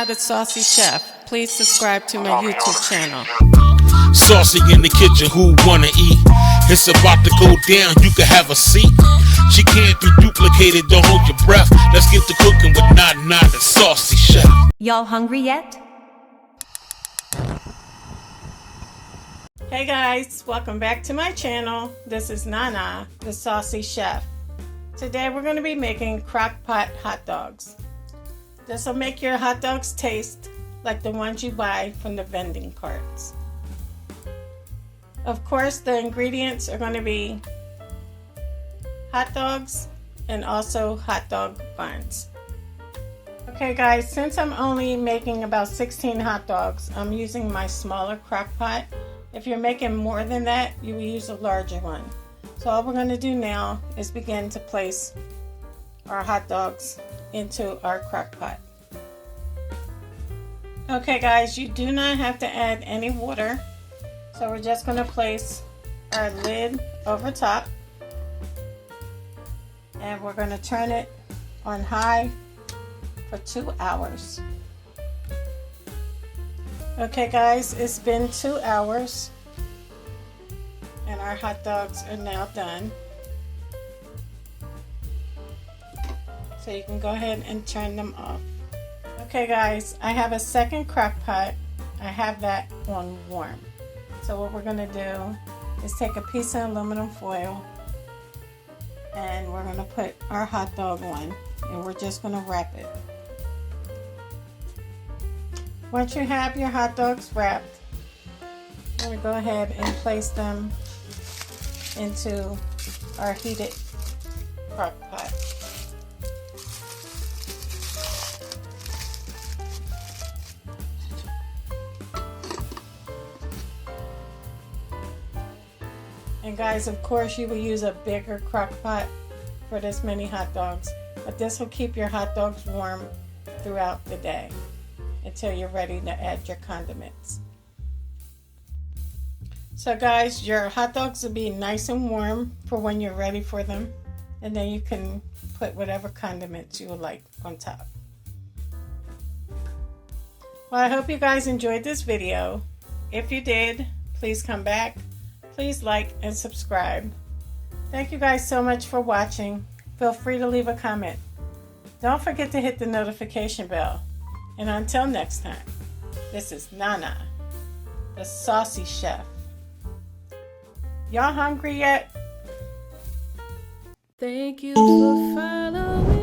Nana the Saucy Chef. Please subscribe to my YouTube channel. Saucy in the kitchen, who wanna eat? It's about to go down, you can have a seat. She can't be duplicated, don't hold your breath. Let's get to cooking with Nana the Saucy Chef. Y'all hungry yet? Hey guys, welcome back to my channel. This is Nana the Saucy Chef. Today we're going to be making Crock-Pot Hot Dogs. This will make your hot dogs taste like the ones you buy from the vending carts. Of course, the ingredients are going to be hot dogs and also hot dog buns. Okay guys, since I'm only making about 16 hot dogs, I'm using my smaller crock pot. If you're making more than that, you will use a larger one. So all we're going to do now is begin to place our hot dogs into our crock pot. Okay guys, you do not have to add any water. So we're just going to place our lid over top. And we're going to turn it on high for 2 hours. Okay guys, it's been 2 hours and our hot dogs are now done. So you can go ahead and turn them off. Okay guys, I have a second crock pot. I have that on warm. So what we're going to do is take a piece of aluminum foil and we're going to put our hot dog on and we're just going to wrap it. Once you have your hot dogs wrapped, I'm going to go ahead and place them into our heated crock pot. And guys, of course you will use a bigger crock pot for this many hot dogs, but this will keep your hot dogs warm throughout the day until you're ready to add your condiments. So guys, your hot dogs will be nice and warm for when you're ready for them, and then you can put whatever condiments you would like on top. Well, I hope you guys enjoyed this video. If you did, please come back. Please like and subscribe. Thank you guys so much for watching. Feel free to leave a comment. Don't forget to hit the notification bell. And until next time, this is Nana, the Saucy Chef. Y'all hungry yet? Thank you for following.